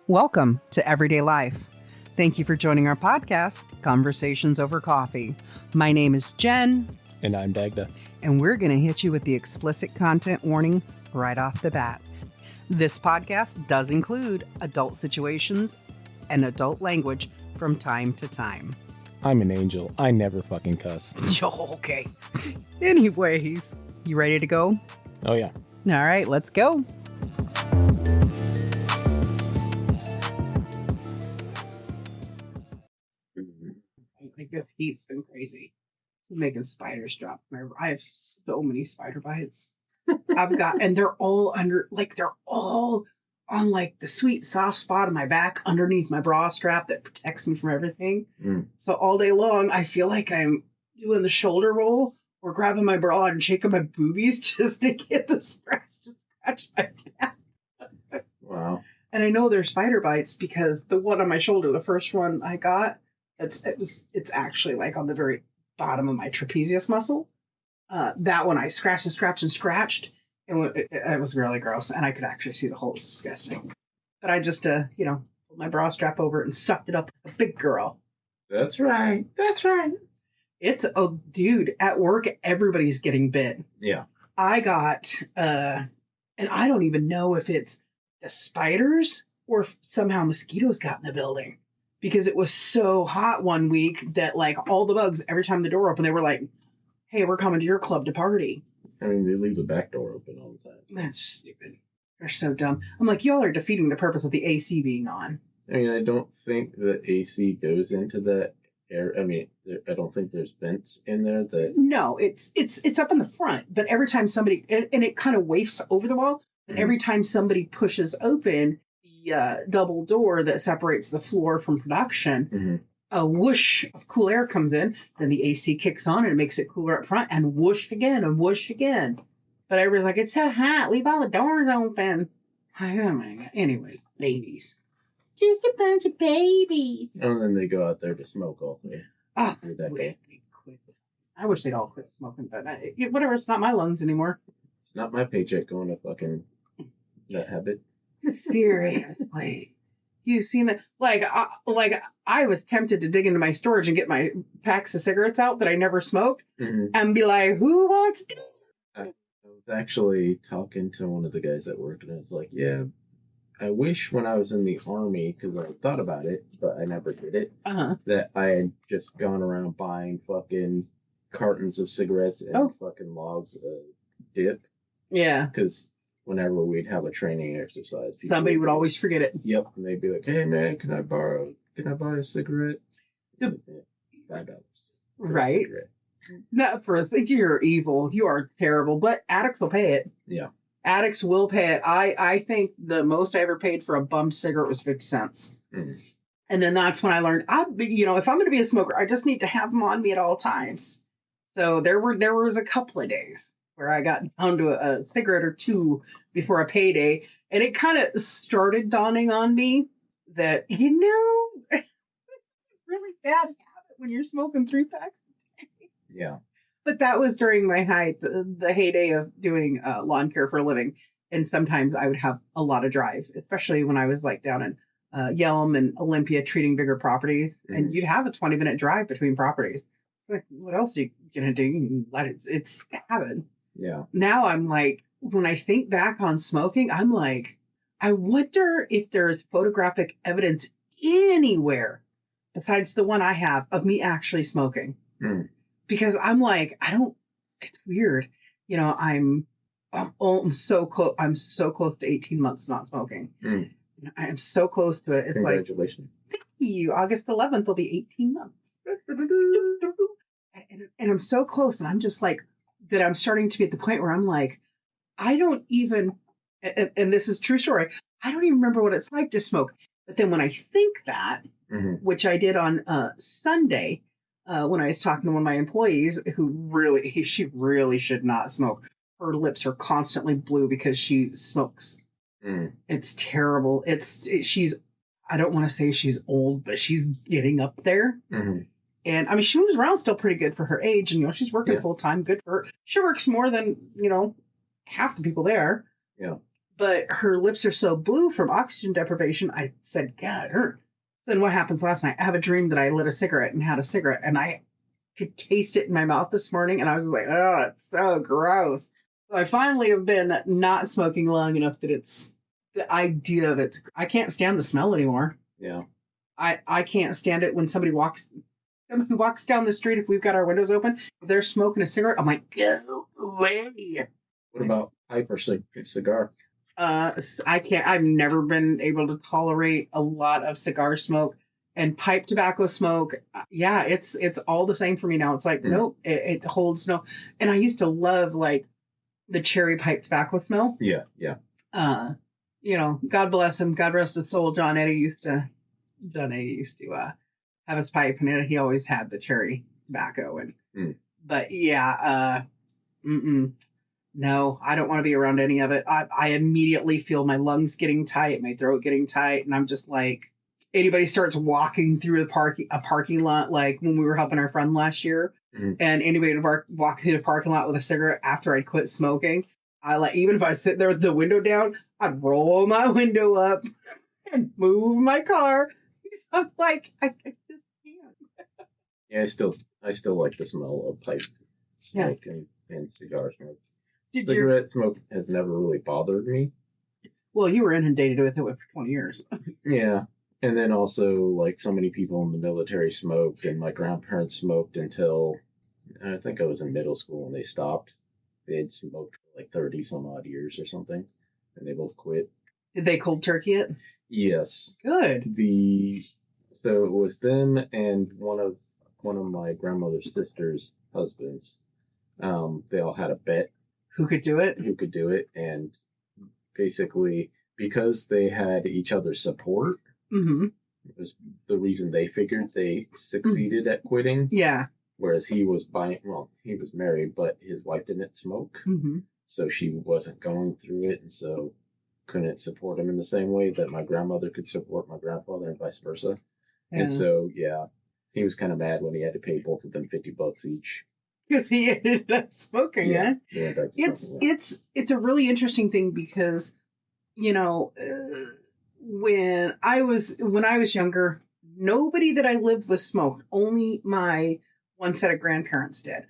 Welcome to Everyday Life. Thank you for joining our podcast, Conversations Over Coffee. My name is Jen. And I'm Dagda. And we're going to hit you with the explicit content warning right off the bat. This podcast does include adult situations and adult language from time to time. I'm an angel. I never fucking cuss. Okay. Anyways, you ready to go? Oh, yeah. All right, let's go. Like this heat's been crazy. It's making spiders drop. I have so many spider bites. And they're all on like the sweet soft spot of my back underneath my bra strap that protects me from everything. So all day long, I feel like I'm doing the shoulder roll or grabbing my bra and shaking my boobies just to get the scratch to scratch my back. Wow. And I know they're spider bites because the one on my shoulder, the first one I got, it's actually like on the very bottom of my trapezius muscle. That one I scratched and scratched, and it was really gross, and I could actually see the hole. It's disgusting. But I just, pulled my bra strap over it and sucked it up like a big girl. That's right. Dude, at work, everybody's getting bit. Yeah. I got, and I don't even know if it's the spiders or if somehow mosquitoes got in the building. Because it was so hot one week that, like, all the bugs, every time the door opened, they were like, hey, we're coming to your club to party. I mean, they leave the back door open all the time. That's stupid. They're so dumb. I'm like, y'all are defeating the purpose of the AC being on. I mean, I don't think the AC goes into that air. I mean, I don't think there's vents in there that... No, it's up in the front. But every time somebody... And it kind of wafts over the wall. And every time somebody pushes open... double door that separates the floor from production, a whoosh of cool air comes in, then the AC kicks on and it makes it cooler up front, and whoosh again and whoosh again. But everybody's like, it's so hot, leave all the doors open. Oh my God. Anyways, babies. Just a bunch of babies. And then they go out there to smoke all day. Oh, I wish they'd all quit smoking, but whatever, it's not my lungs anymore. It's not my paycheck going to fucking that habit. Seriously. You've seen that? I was tempted to dig into my storage and get my packs of cigarettes out that I never smoked and be like, who wants to? I was actually talking to one of the guys at work, and I was like, yeah, I wish when I was in the Army, because I thought about it, but I never did it, that I had just gone around buying fucking cartons of cigarettes and fucking logs of dip. Yeah. Because whenever we'd have a training exercise, somebody would always forget it. Yep, and they'd be like, "Hey man, can I buy a cigarette?" $5. Right. Not for a thing. You're evil. You are terrible. But addicts will pay it. Yeah. Addicts will pay it. I think the most I ever paid for a bummed cigarette was 50 cents. And then that's when I learned, if I'm going to be a smoker, I just need to have them on me at all times. So there was a couple of days where I got down to a cigarette or two before a payday. And it kind of started dawning on me that, it's a really bad habit when you're smoking 3 packs a day. Yeah. But that was during my the heyday of doing lawn care for a living. And sometimes I would have a lot of drive, especially when I was like down in Yelm and Olympia treating bigger properties. And you'd have a 20-minute drive between properties. Like, what else are you going to do? It's habit. Yeah. Now I'm like, when I think back on smoking, I'm like, I wonder if there's photographic evidence anywhere besides the one I have of me actually smoking. Because I'm like, it's weird. I'm so close. I'm so close to 18 months not smoking. I'm so close to it. It's congratulations. Like, thank you. August 11th will be 18 months. And I'm so close. And I'm just like, that I'm starting to be at the point where I'm like, I don't even, and this is true story, I don't even remember what it's like to smoke. But then when I think that, which I did on Sunday, when I was talking to one of my employees she really should not smoke. Her lips are constantly blue because she smokes. It's terrible. I don't want to say she's old, but she's getting up there. And I mean, she moves around still pretty good for her age, and she's working full time. Good for her. She works more than half the people there. Yeah. but her lips are so blue from oxygen deprivation. I said, God, it hurt. Then what happens last night? I have a dream that I lit a cigarette and had a cigarette, and I could taste it in my mouth this morning, and I was like, oh, it's so gross. So I finally have been not smoking long enough that it's the idea of it. I can't stand the smell anymore. Yeah. I can't stand it when somebody walks down the street, if we've got our windows open, if they're smoking a cigarette, I'm like, go away. What about pipe or cigar? I can't. I've never been able to tolerate a lot of cigar smoke and pipe tobacco smoke. Yeah, it's all the same for me now. It's like, nope, it holds no. And I used to love like the cherry pipe tobacco smell. Yeah, yeah. God bless him, God rest his soul. John Eddie used to have his pipe, and he always had the cherry tobacco. And but yeah, no, I don't want to be around any of it. I immediately feel my lungs getting tight, my throat getting tight, and I'm just like, anybody starts walking through a parking lot, like when we were helping our friend last year, and anybody would walk through the parking lot with a cigarette after I quit smoking, even if I sit there with the window down, I'd roll my window up and move my car. I'm like, I just can't. Yeah, I still like the smell of pipe smoke and cigar smoke. Cigarette smoke has never really bothered me. Well, you were inundated with it for 20 years. Yeah. And then also, like, so many people in the military smoked, and my grandparents smoked until I think I was in middle school when they stopped. They had smoked for like 30 some odd years or something, and they both quit. Did they cold turkey it? Yes. Good. So it was them and one of my grandmother's sister's husbands. They all had a bet. Who could do it? And basically, because they had each other's support, it was the reason they figured they succeeded at quitting. Yeah. Whereas he was married, but his wife didn't smoke. So she wasn't going through it, and so couldn't support him in the same way that my grandmother could support my grandfather and vice versa. Yeah. And so, yeah, he was kind of mad when he had to pay both of them $50 each. Because he ended up smoking, yeah. It's a really interesting thing because, when I was younger, nobody that I lived with smoked. Only my one set of grandparents did.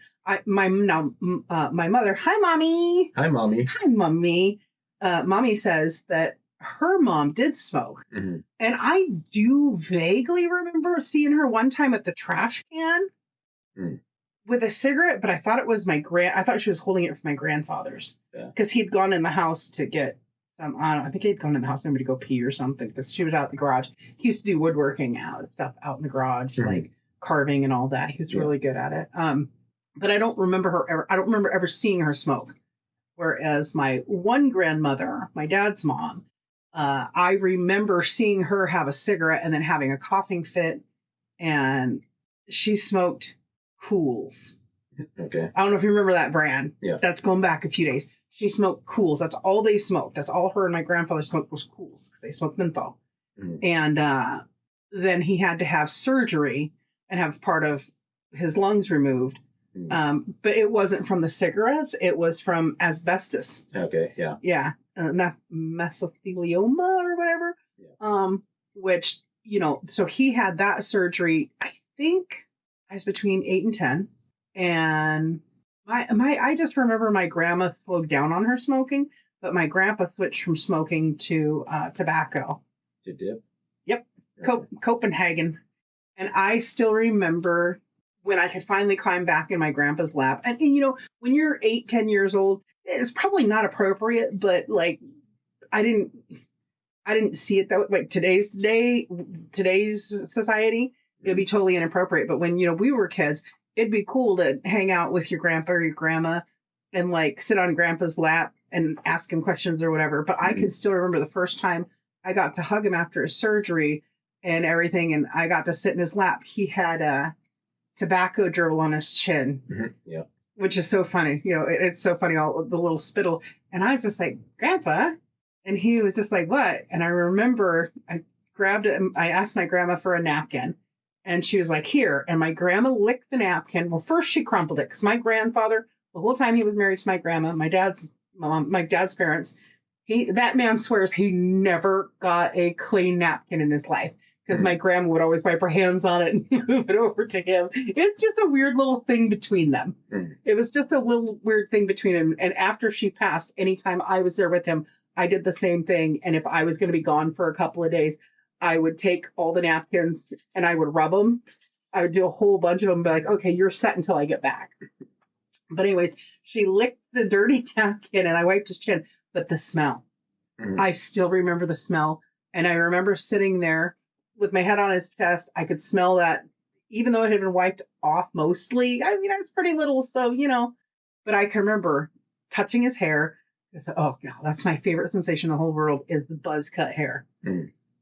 My mother. Hi, mommy. Hi, mommy. Hi, mommy. Mommy says that her mom did smoke, and I do vaguely remember seeing her one time at the trash can with a cigarette, but I thought it was I thought she was holding it for my grandfather's because he'd gone in the house to get some. I think he'd gone in the house maybe to go pee or something because she was out in the garage. He used to do woodworking stuff out in the garage, like carving and all that. He was really good at it. But I don't remember ever seeing her smoke. Whereas my one grandmother, my dad's mom, I remember seeing her have a cigarette and then having a coughing fit, and she smoked Cools. Okay. I don't know if you remember that brand. Yeah. That's going back a few days. She smoked Cools. That's all they smoked. That's all her and my grandfather smoked was Cools because they smoked menthol. And then he had to have surgery and have part of his lungs removed. But it wasn't from the cigarettes. It was from asbestos. Okay, yeah. Yeah, mesothelioma or whatever. Yeah. Which, so he had that surgery, I think I was between 8 and 10. And I just remember my grandma slowed down on her smoking, but my grandpa switched from smoking to tobacco. To dip? Yep. Okay. Copenhagen. And I still remember when I could finally climb back in my grandpa's lap. And when you're 8, 10 years old, it's probably not appropriate, but like, I didn't see it that way. Like today's society, it'd be totally inappropriate. But when, we were kids, it'd be cool to hang out with your grandpa or your grandma and like sit on grandpa's lap and ask him questions or whatever. But I can still remember the first time I got to hug him after his surgery and everything. And I got to sit in his lap. He had a tobacco drill on his chin, yeah, which is so funny. It's so funny, all the little spittle. And I was just like, Grandpa, and he was just like, what? And I remember I grabbed it and I asked my grandma for a napkin, and she was like, here. And my grandma licked the napkin. Well, first she crumpled it because my grandfather, the whole time he was married to my grandma, my dad's parents, That man swears he never got a clean napkin in his life because my grandma would always wipe her hands on it and move it over to him. It's just a weird little thing between them. It was just a little weird thing between them. And after she passed, anytime I was there with him, I did the same thing. And if I was going to be gone for a couple of days, I would take all the napkins and I would rub them. I would do a whole bunch of them and be like, okay, you're set until I get back. But anyways, she licked the dirty napkin and I wiped his chin. But the smell, I still remember the smell. And I remember sitting there with my head on his chest. I could smell that, even though it had been wiped off mostly. I mean, I was pretty little, so, but I can remember touching his hair. I said, oh, God, that's my favorite sensation in the whole world is the buzz cut hair.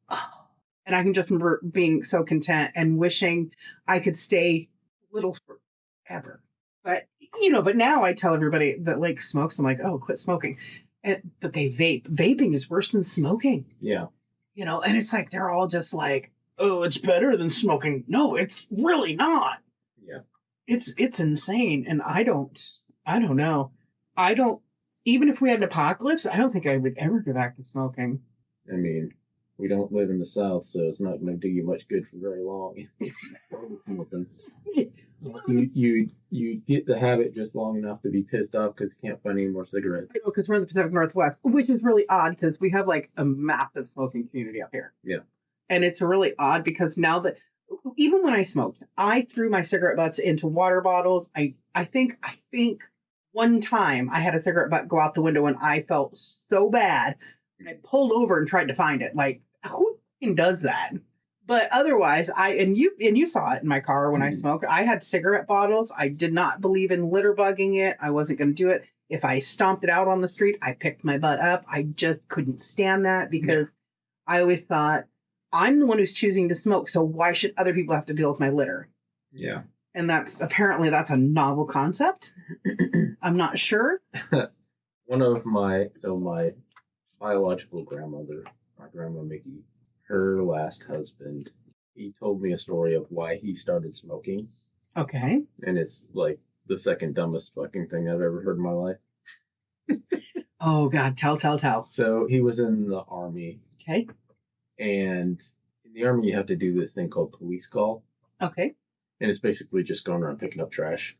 Oh. And I can just remember being so content and wishing I could stay little forever. But, but now I tell everybody that like smokes, I'm like, oh, quit smoking. But they vape. Vaping is worse than smoking. Yeah. And it's like they're all just like, oh, it's better than smoking. No, it's really not. Yeah. It's insane. And I don't know. Even if we had an apocalypse, I don't think I would ever go back to smoking. I mean, we don't live in the South, so it's not going to do you much good for very long. You get the habit just long enough to be pissed off because you can't find any more cigarettes. I know, because we're in the Pacific Northwest, which is really odd because we have like a massive smoking community up here. Yeah. And it's really odd because now that, even when I smoked, I threw my cigarette butts into water bottles. I think one time I had a cigarette butt go out the window and I felt so bad. I pulled over and tried to find it. Like, who does that? But otherwise, you saw it in my car when I smoked. I had cigarette bottles. I did not believe in litter bugging it. I wasn't going to do it. If I stomped it out on the street, I picked my butt up. I just couldn't stand that because I always thought I'm the one who's choosing to smoke. So why should other people have to deal with my litter? Yeah. And that's a novel concept. I'm not sure. One of my biological grandmother, my grandma Mickey, her last husband, he told me a story of why he started smoking. Okay. And it's like the second dumbest fucking thing I've ever heard in my life. Oh, God. Tell. So he was in the Army. Okay. And in the Army, you have to do this thing called police call. Okay. And it's basically just going around picking up trash.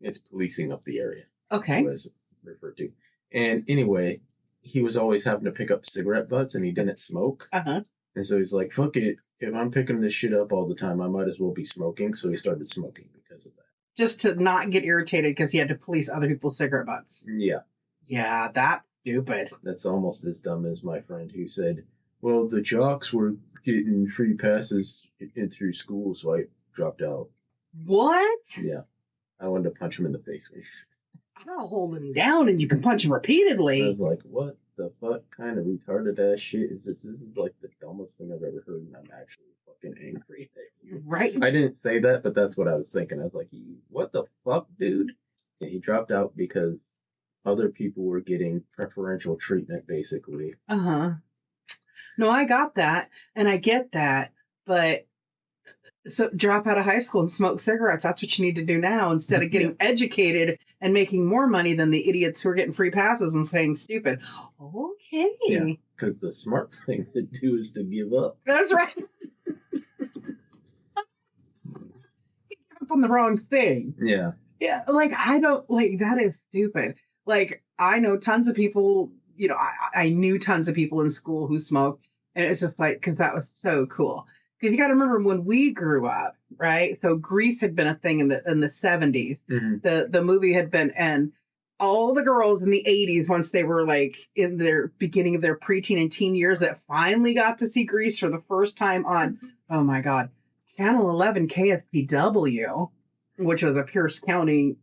It's policing up the area. Okay. Was referred to. And anyway, he was always having to pick up cigarette butts and he didn't smoke. Uh-huh. And so he's like, fuck it. If I'm picking this shit up all the time, I might as well be smoking. So he started smoking because of that. Just to not get irritated because he had to police other people's cigarette butts. Yeah. Yeah, that's stupid. That's almost as dumb as my friend who said, well, the jocks were getting free passes in through school, so I dropped out. What? Yeah. I wanted to punch him in the face. I'll hold him down and you can punch him repeatedly. I was like, what the fuck kind of retarded ass shit is this? This is like the dumbest thing I've ever heard, and I'm actually fucking angry at you. Right. I didn't say that, but that's what I was thinking. I was like, what the fuck, dude? And he dropped out because other people were getting preferential treatment, basically. Uh-huh. No, I got that, and I get that, but so drop out of high school and smoke cigarettes. That's what you need to do now instead of getting educated and making more money than the idiots who are getting free passes and saying stupid. Okay. Yeah, because the smart thing to do is to give up. That's right. Give up on the wrong thing. Yeah. Yeah, like, that is stupid. Like, I know tons of people, I knew tons of people in school who smoked, and it's just like, because that was so cool. Because you got to remember when we grew up, right? So Grease had been a thing in the 70s. Mm-hmm. The movie had been, and all the girls in the 80s, once they were like in their beginning of their preteen and teen years, that finally got to see Grease for the first time on, oh my God, Channel 11 KSPW, which was a Pierce County,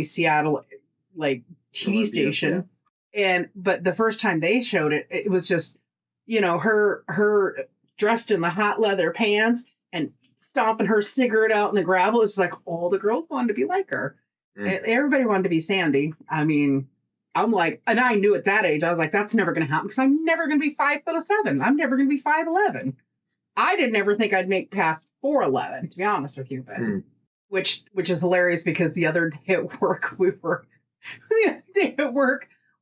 Seattle, like TV station. Yeah. But the first time they showed it, it was just, her dressed in the hot leather pants and stomping her cigarette out in the gravel. It's like all the girls wanted to be like her. Everybody wanted to be Sandy. I mean, I'm like, and I knew at that age, I was like, that's never going to happen because I'm never going to be 5'7". I'm never going to be 5'11". I didn't ever think I'd make past 4'11", to be honest with you, but which is hilarious because the other day at work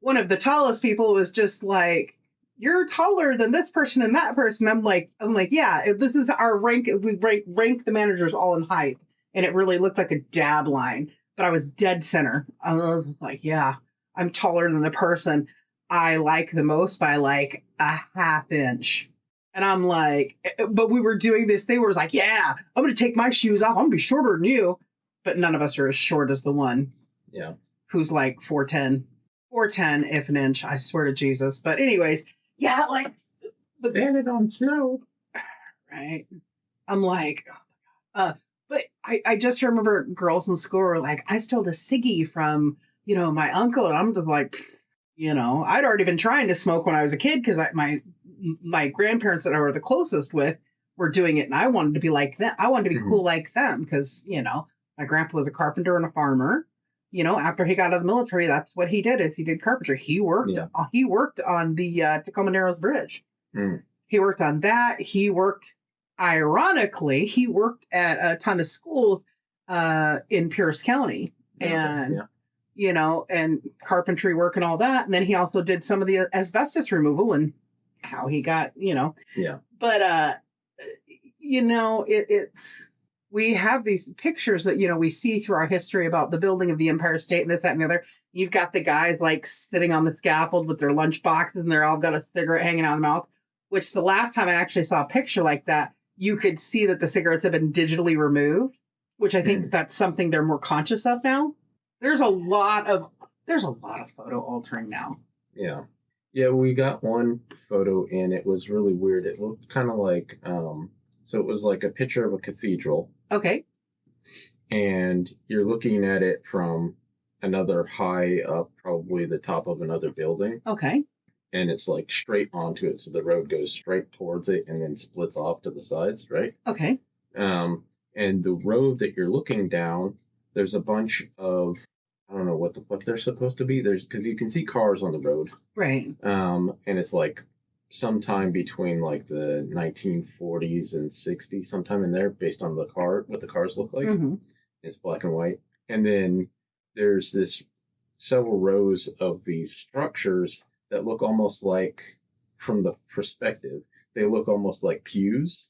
one of the tallest people was just like, "You're taller than this person and that person." I'm like, yeah, this is our rank. We rank the managers all in height, and it really looked like a dab line. But I was dead center. I was like, yeah, I'm taller than the person I like the most by like a half inch. And I'm like, but we were doing this thing where it was like, yeah, I'm going to take my shoes off. I'm going to be shorter than you. But none of us are as short as the one who's like 4'10", 4'10", if an inch. I swear to Jesus. But anyways, yeah, like. Standing on snow. Right. I'm like, but I just remember girls in school were like, I stole the ciggy from, my uncle. And I'm just like, I'd already been trying to smoke when I was a kid because my grandparents that I were the closest with were doing it, and I wanted to be like them. I wanted to be cool like them because my grandpa was a carpenter and a farmer. After he got out of the military, that's what he did. Is he did carpentry. He worked. Yeah. He worked on the Tacoma Narrows Bridge. Mm. He worked on that. Ironically, he worked at a ton of schools in Pierce County, and and carpentry work and all that. And then he also did some of the asbestos removal and how he got, Yeah. But it's we have these pictures that we see through our history about the building of the Empire State and this, that, and the other. You've got the guys like sitting on the scaffold with their lunch boxes and they're all got a cigarette hanging out of their mouth. Which the last time I actually saw a picture like that, you could see that the cigarettes have been digitally removed, which I think that's something they're more conscious of now. There's a lot of photo altering now. Yeah. Yeah, we got one photo and it was really weird. It looked kind of like, so it was like a picture of a cathedral. Okay. And you're looking at it from another high up, probably the top of another building. Okay. And it's like straight onto it, so the road goes straight towards it and then splits off to the sides, right? Okay. And the road that you're looking down, there's a bunch of, I don't know what the fuck they're supposed to be. Because you can see cars on the road, right? And it's like sometime between like the 1940s and 60s, sometime in there, based on what the cars look like. Mm-hmm. It's black and white, and then there's several rows of these structures that look almost like, from the perspective, they look almost like pews.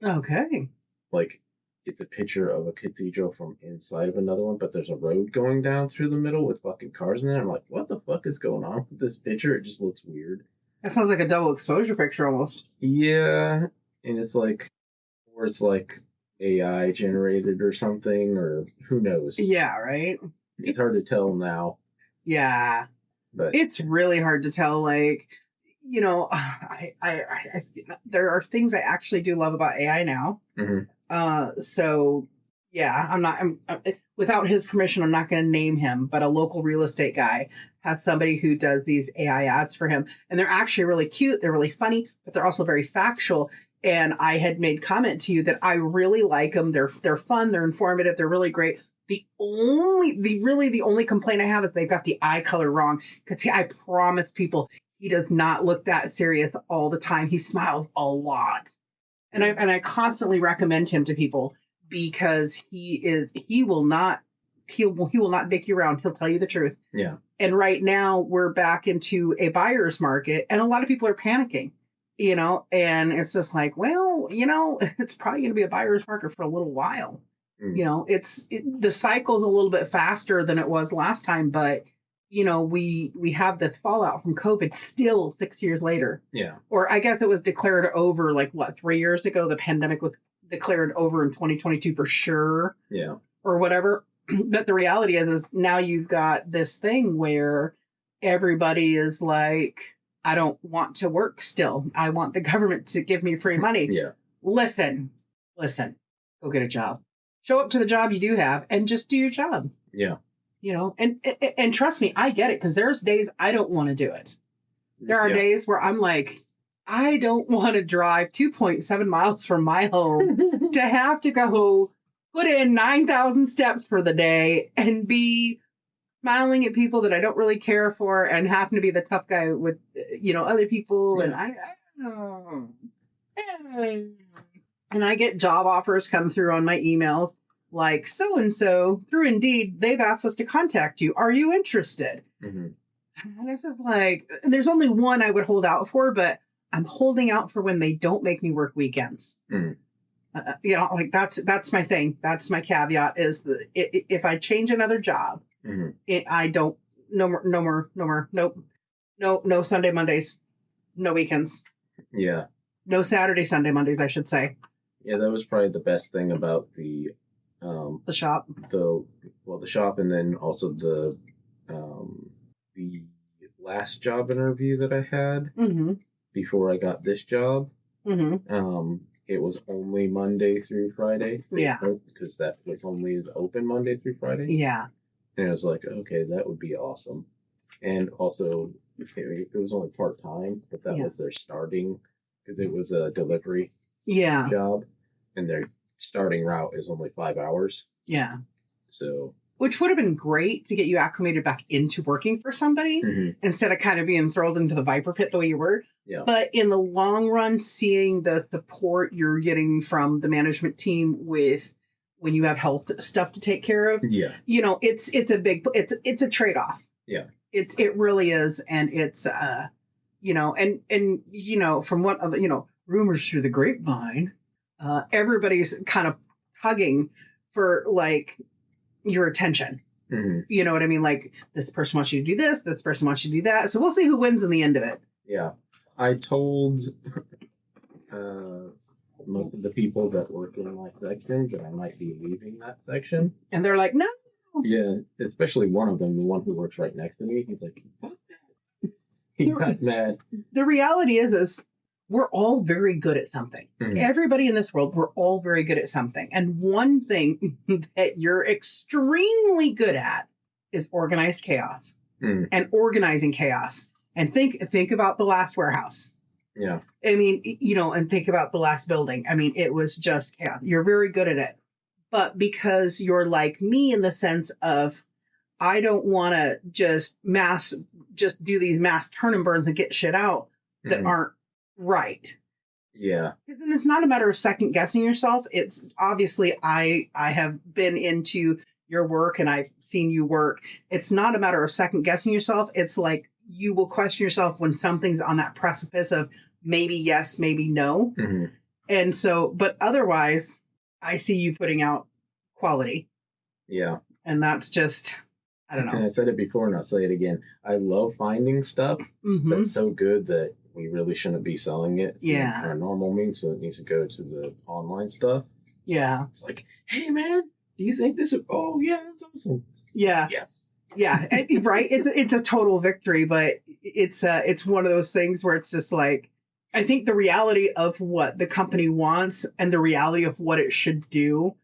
Okay. Like it's a picture of a cathedral from inside of another one, but there's a road going down through the middle with fucking cars in there. I'm like, what the fuck is going on with this picture? It just looks weird. That sounds like a double exposure picture almost. Yeah, and it's like, or it's like AI generated or something, or who knows. Yeah, right? It's hard to tell now. Yeah. But it's really hard to tell. Like, I there are things I actually do love about AI now. Mm-hmm. So yeah, I'm without his permission, I'm not going to name him, but a local real estate guy has somebody who does these AI ads for him, and they're actually really cute. They're really funny, but they're also very factual. And I had made comment to you that I really like them. They're fun. They're informative. They're really great. The only complaint I have is they've got the eye color wrong. Because I promise people, he does not look that serious all the time. He smiles a lot, and I constantly recommend him to people because he will not dick you around. He'll tell you the truth. Yeah. And right now we're back into a buyer's market, and a lot of people are panicking. And it's just like, well, it's probably going to be a buyer's market for a little while. The cycle's a little bit faster than it was last time, but we have this fallout from COVID still 6 years later. Yeah. Or I guess it was declared over 3 years ago. The pandemic was declared over in 2022 for sure. Yeah. Or whatever. But the reality is now you've got this thing where everybody is like, I don't want to work still. I want the government to give me free money. Yeah. Listen, go get a job. Show up to the job you do have and just do your job. Yeah. And trust me, I get it, because there's days I don't want to do it. There are days where I'm like, I don't want to drive 2.7 miles from my home to have to go put in 9,000 steps for the day and be smiling at people that I don't really care for and happen to be the tough guy with, other people. Yeah. And I get job offers come through on my emails like, so-and-so through Indeed, they've asked us to contact you. Are you interested? Mm-hmm. And this is like, there's only one I would hold out for, but I'm holding out for when they don't make me work weekends. Mm. Like that's my thing. That's my caveat is if I change another job, I don't, no more, nope. No Sunday, Mondays, no weekends. Yeah. No Saturday, Sunday, Mondays, I should say. Yeah, that was probably the best thing about the shop. The shop, and then also the last job interview that I had before I got this job. It was only Monday through Friday. Yeah. Because that place only is open Monday through Friday. Yeah. And I was like, okay, that would be awesome. And also, it was only part time, but that was their starting, because it was a delivery job, and their starting route is only 5 hours. Yeah. So. Which would have been great to get you acclimated back into working for somebody instead of kind of being thrown into the viper pit the way you were. Yeah. But in the long run, seeing the support you're getting from the management team with when you have health stuff to take care of, it's a trade off. Yeah. It really is, and it's from what other rumors through the grapevine, everybody's kind of tugging for like your attention. You know what I mean? Like, this person wants you to do this, this person wants you to do that. So we'll see who wins in the end of it. Yeah. I told most of the people that work in my section that I might be leaving that section. And they're like, no. Yeah, especially one of them, the one who works right next to me. He's like, fuck that. He got mad. The reality is we're all very good at something. Everybody in this world, we're all very good at something. And one thing that you're extremely good at is organized chaos and organizing chaos. And think about the last warehouse. Yeah. I mean, and think about the last building. I mean, it was just chaos. You're very good at it. But because you're like me in the sense of, I don't want to just do these mass turn and burns and get shit out that aren't right. Yeah. Because then it's not a matter of second guessing yourself. It's obviously I have been into your work and I've seen you work. It's not a matter of second guessing yourself. It's like you will question yourself when something's on that precipice of maybe yes, maybe no. And so, but otherwise, I see you putting out quality. Yeah. And that's just, I don't know. And I said it before and I'll say it again. I love finding stuff that's so good that we really shouldn't be selling it through our normal means, so it needs to go to the online stuff. Yeah. It's like, hey man, do you think this is, oh yeah, that's awesome. Yeah. Yeah. Yeah. Right. It's a total victory, but it's one of those things where it's just like, I think the reality of what the company wants and the reality of what it should do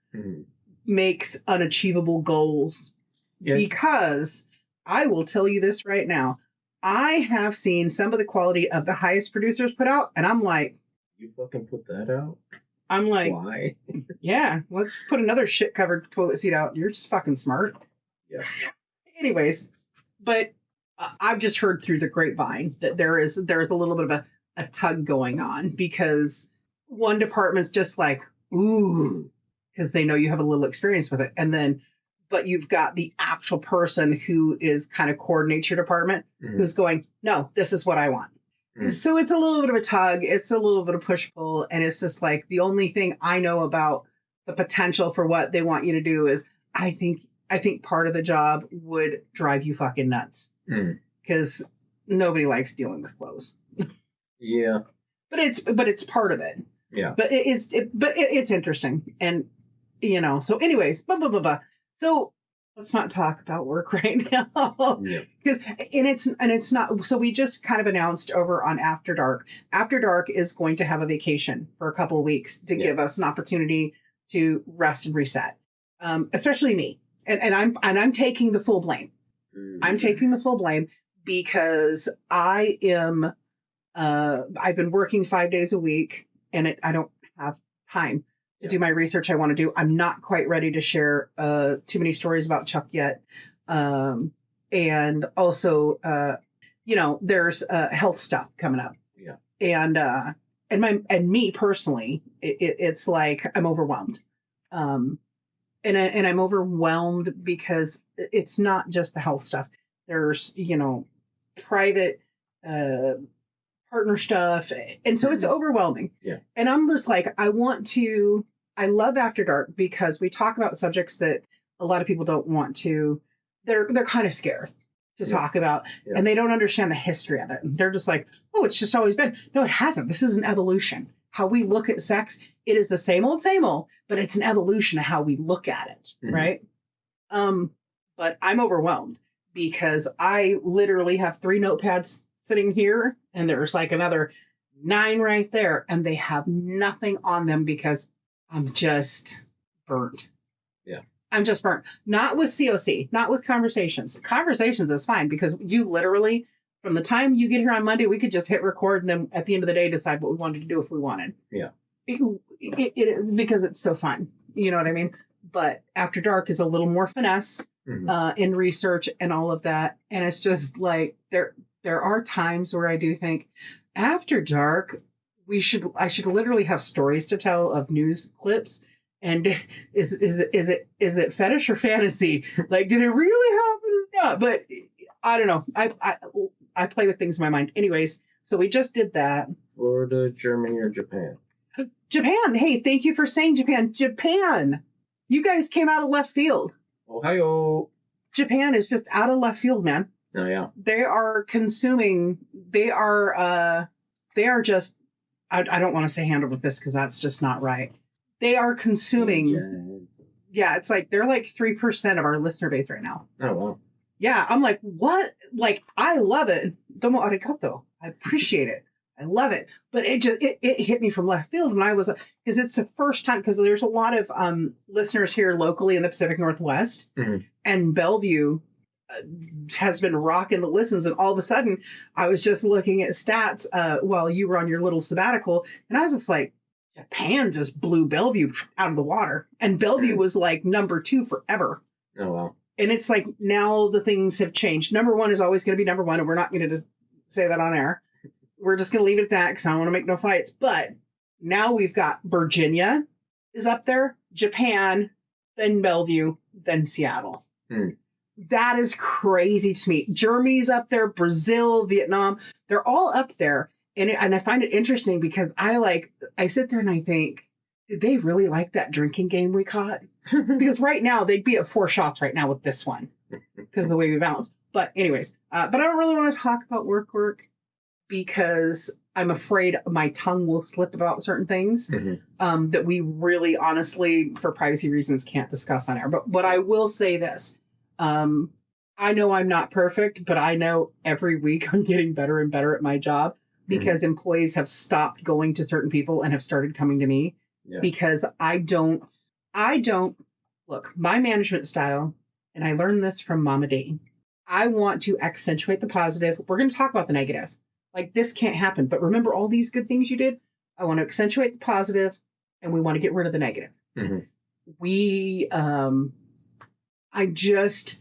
makes unachievable goals. Yes. Because I will tell you this right now. I have seen some of the quality of the highest producers put out, and I'm like, you fucking put that out? I'm like, why? Yeah, let's put another shit covered toilet seat out. You're just fucking smart. Yeah. Anyways, but I've just heard through the grapevine that there's a little bit of a tug going on because one department's just like, ooh, because they know you have a little experience with it. And then, but you've got the actual person who is kind of coordinates your department who's going, no, this is what I want. So it's a little bit of a tug. It's a little bit of push-pull. And it's just like the only thing I know about the potential for what they want you to do is I think part of the job would drive you fucking nuts because nobody likes dealing with clothes. Yeah. But it's part of it. Yeah. But it's interesting. And, so anyways, blah, blah, blah, blah. So let's not talk about work right now. Yeah. Because it's not. So we just kind of announced over on AfterDark. AfterDark is going to have a vacation for a couple of weeks to give us an opportunity to rest and reset. Especially me. And I'm taking the full blame. I'm taking the full blame because I am. I've been working 5 days a week, and I don't have time to do my research I want to do. I'm not quite ready to share too many stories about Chuck yet. And also, there's health stuff coming up. Yeah. And me personally, it's like I'm overwhelmed. And I'm overwhelmed because it's not just the health stuff. There's, private partner stuff. And so it's overwhelming. Yeah. And I'm just like, I love After Dark because we talk about subjects that a lot of people don't want to, they're kind of scared to talk about, and they don't understand the history of it. They're just like, oh, it's just always been. No, it hasn't. This is an evolution. How we look at sex, it is the same old, but it's an evolution of how we look at it, right? But I'm overwhelmed because I literally have 3 notepads sitting here, and there's like another 9 right there, and they have nothing on them because I'm just burnt. Yeah. I'm just burnt. Not with COC, not with conversations. Conversations is fine because you literally, from the time you get here on Monday, we could just hit record and then at the end of the day decide what we wanted to do if we wanted. Yeah. It is because it's so fun. You know what I mean? But After Dark is a little more finesse in research and all of that. And it's just like there are times where I do think After Dark, I should literally have stories to tell of news clips. And is it fetish or fantasy? Like, did it really happen or not? But I don't know. I play with things in my mind. Anyways, so we just did that. Florida, Germany, or Japan? Japan. Hey, thank you for saying Japan. Japan. You guys came out of left field. Ohio. Japan is just out of left field, man. Oh yeah. They are consuming. They are just. I don't want to say hand over fist because that's just not right. They are consuming. Yeah, it's like they're like 3% of our listener base right now. Oh wow. Yeah, I'm like, what? Like, I love it. Domo arigato. I appreciate it. I love it. But it hit me from left field when I was, because it's the first time, because there's a lot of listeners here locally in the Pacific Northwest, and Bellevue has been rocking the listens. And all of a sudden, I was just looking at stats while you were on your little sabbatical, and I was just like, Japan just blew Bellevue out of the water. And Bellevue was like number 2 forever. Oh, wow. And it's like now the things have changed. Number 1 is always going to be number 1, and we're not going to say that on air. We're just going to leave it at that because I don't want to make no fights. But now we've got Virginia is up there, Japan, then Bellevue, then Seattle. That is crazy to me. Germany's up there, Brazil, Vietnam, they're all up there. And I find it interesting because I sit there and I think, did they really like that drinking game we caught? Because right now they'd be at 4 shots right now with this one because of the way we bounce. But anyways, but I don't really want to talk about work because I'm afraid my tongue will slip about certain things that we really honestly, for privacy reasons, can't discuss on air. But I will say this. I know I'm not perfect, but I know every week I'm getting better and better at my job. Because employees have stopped going to certain people and have started coming to me because I don't look, my management style, and I learned this from Mama D. I want to accentuate the positive. We're going to talk about the negative. Like, this can't happen, but remember all these good things you did? I want to accentuate the positive, and we want to get rid of the negative. I just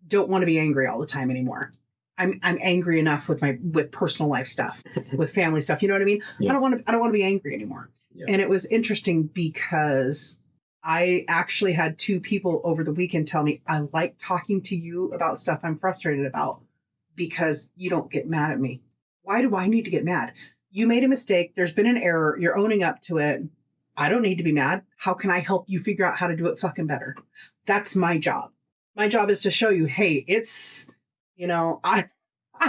don't want to be angry all the time anymore. I'm angry enough with personal life stuff, with family stuff. You know what I mean? Yeah. I don't want to be angry anymore. Yeah. And it was interesting because I actually had 2 people over the weekend tell me, I like talking to you about stuff I'm frustrated about because you don't get mad at me. Why do I need to get mad? You made a mistake. There's been an error. You're owning up to it. I don't need to be mad. How can I help you figure out how to do it fucking better? That's my job. My job is to show you, hey, it's, I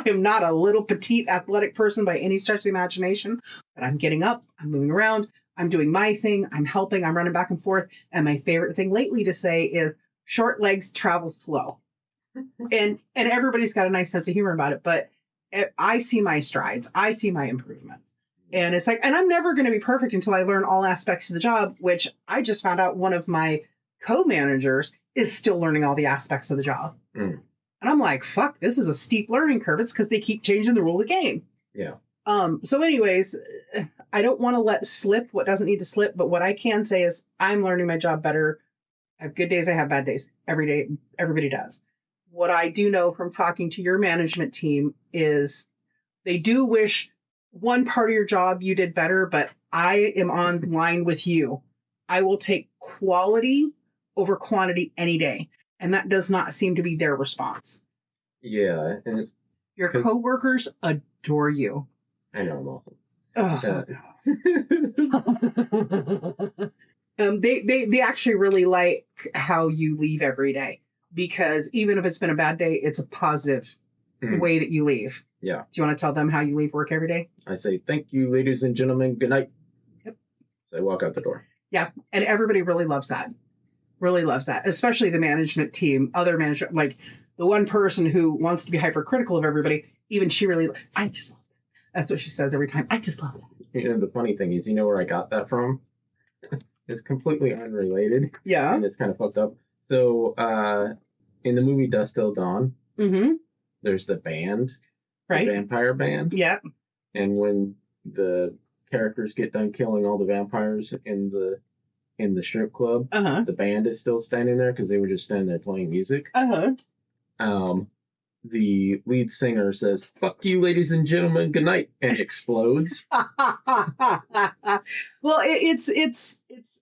am not a little petite athletic person by any stretch of the imagination, but I'm getting up, I'm moving around, I'm doing my thing, I'm helping, I'm running back and forth. And my favorite thing lately to say is short legs travel slow. And everybody's got a nice sense of humor about it, but I see my strides, I see my improvements. And it's like, and I'm never going to be perfect until I learn all aspects of the job, which I just found out one of my co-managers is still learning all the aspects of the job. And I'm like, fuck, this is a steep learning curve. It's because they keep changing the rule of the game. Yeah. So anyways, I don't want to let slip what doesn't need to slip. But what I can say is I'm learning my job better. I have good days. I have bad days. Every day, everybody does. What I do know from talking to your management team is they do wish one part of your job you did better, but I am on line with you. I will take quality over quantity any day. And that does not seem to be their response. Yeah, and Your coworkers adore you. I know, I'm awesome. They actually really like how you leave every day, because even if it's been a bad day, it's a positive way that you leave. Yeah. Do you want to tell them how you leave work every day? I say, thank you, ladies and gentlemen. Good night. Yep. So I walk out the door. Yeah. And everybody really loves that. Really loves that. Especially the management team, other management, like the one person who wants to be hypercritical of everybody, even she really, I just love that. That's what she says every time. I just love that. You know, the funny thing is, you know where I got that from? It's completely unrelated. Yeah. And it's kind of fucked up. So, in the movie Dusk Till Dawn, there's the band, right? The vampire band. Yeah. And when the characters get done killing all the vampires in the strip club, the band is still standing there because they were just standing there playing music. The lead singer says, "Fuck you, ladies and gentlemen, good night," and explodes. Well, it's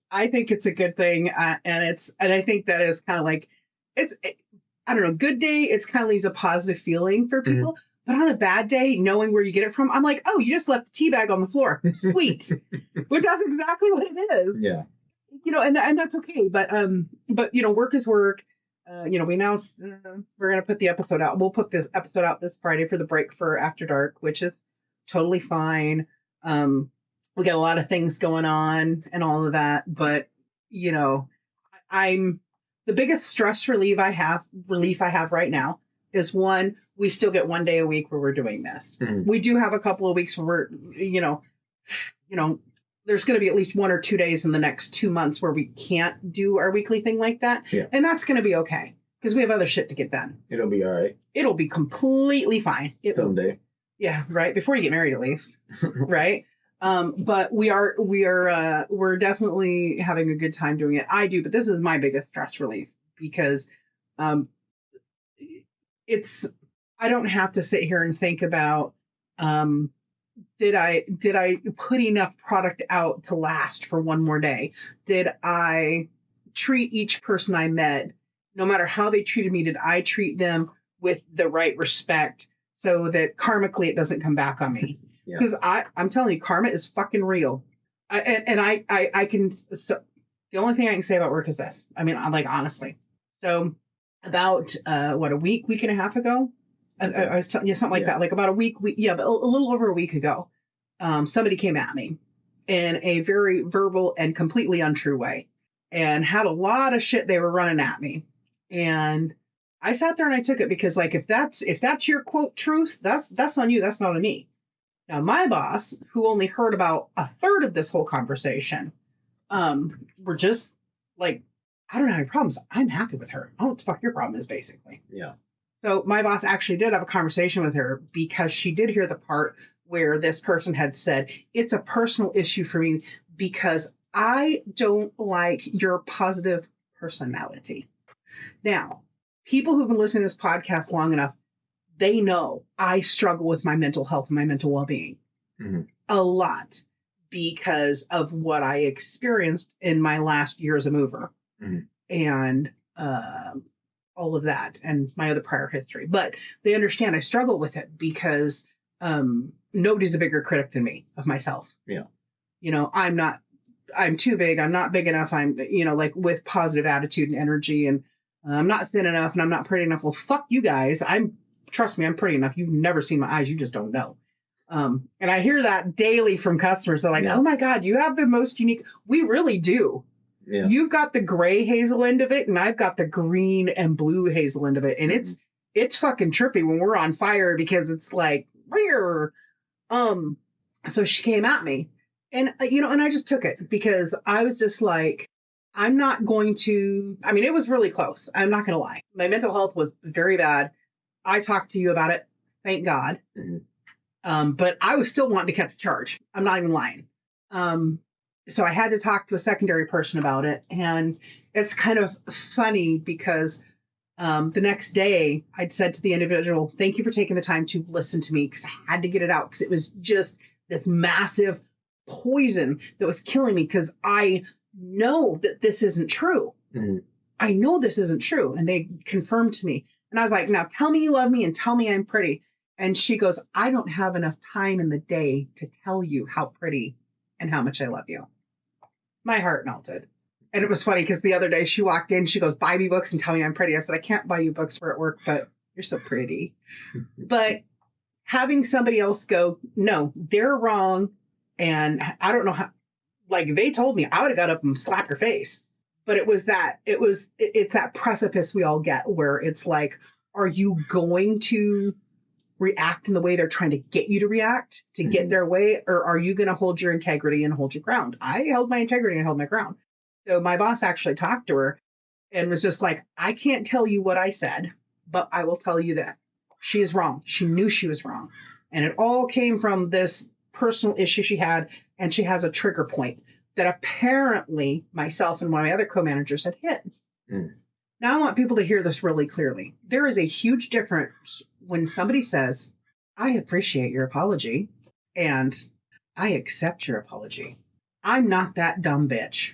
I think it's a good thing, and I think that is kind of like I don't know, good day. It's kind of leaves a positive feeling for people. But on a bad day, knowing where you get it from, I'm like, oh, you just left the tea bag on the floor. Sweet. Which that's exactly what it is. Yeah. You know, and that's okay. But you know, work is work. You know, we announced we're going to put the episode out. We'll put this episode out this Friday for the break for After Dark, which is totally fine. We got a lot of things going on and all of that. But, you know, the biggest stress relief I have right now is one, we still get 1 day a week where we're doing this. We do have a couple of weeks where we're, you know, there's going to be at least 1 or 2 days in the next 2 months where we can't do our weekly thing like that. Yeah. And that's going to be okay because we have other shit to get done. It'll be all right. It'll be completely fine. Someday. Yeah, right. Before you get married, at least. Right. But we're definitely having a good time doing it. I do, but this is my biggest stress relief because I don't have to sit here and think about did I put enough product out to last for 1 more day? Did I treat each person I met, no matter how they treated me, did I treat them with the right respect so that karmically it doesn't come back on me? Because I'm telling you, karma is fucking real. I can, so the only thing I can say about work is this. I mean, I'm like, honestly. So about, a week and a half ago, I was telling you something like that, like about a week, but a little over a week ago, somebody came at me in a very verbal and completely untrue way and had a lot of shit they were running at me. And I sat there and I took it because, like, if that's your quote truth, that's on you. That's not on me. Now, my boss, who only heard about a third of this whole conversation, were just like, I don't have any problems. I'm happy with her. I don't know what the fuck your problem is, basically. Yeah. So my boss actually did have a conversation with her because she did hear the part where this person had said, it's a personal issue for me because I don't like your positive personality. Now, people who've been listening to this podcast long enough, they know I struggle with my mental health and my mental well-being a lot because of what I experienced in my last year as a mover and all of that and my other prior history. But they understand I struggle with it because nobody's a bigger critic than me of myself. Yeah. You know, I'm too big. I'm not big enough. I'm, like with positive attitude and energy, and I'm not thin enough and I'm not pretty enough. Well, fuck you guys. Trust me, I'm pretty enough. You've never seen my eyes. You just don't know. And I hear that daily from customers. They're like, oh my God, you have the most unique. We really do. Yeah. You've got the gray hazel end of it, and I've got the green and blue hazel end of it. And it's fucking trippy when we're on fire because it's like, weird. So she came at me and, and I just took it because I was just like, I'm not going to, I mean, it was really close. I'm not going to lie. My mental health was very bad. I talked to you about it. Thank God. But I was still wanting to catch a charge. I'm not even lying. So I had to talk to a secondary person about it. And it's kind of funny because the next day I'd said to the individual, thank you for taking the time to listen to me because I had to get it out because it was just this massive poison that was killing me because I know that this isn't true. I know this isn't true. And they confirmed to me. And I was like, now tell me you love me and tell me I'm pretty. And she goes, I don't have enough time in the day to tell you how pretty and how much I love you. My heart melted. And it was funny because the other day she walked in, she goes, buy me books and tell me I'm pretty. I said, I can't buy you books for at work, but you're so pretty. But having somebody else go, no, they're wrong. And I don't know how, like they told me, I would have got up and slapped her face. But it's that precipice we all get where it's like, are you going to react in the way they're trying to get you to react to get their way? Or are you going to hold your integrity and hold your ground? I held my integrity and held my ground. So my boss actually talked to her and was just like, I can't tell you what I said, but I will tell you this. She is wrong. She knew she was wrong. And it all came from this personal issue she had. And she has a trigger point that apparently myself and one of my other co-managers had hit. Now I want people to hear this really clearly. There is a huge difference when somebody says, I appreciate your apology and I accept your apology. I'm not that dumb bitch.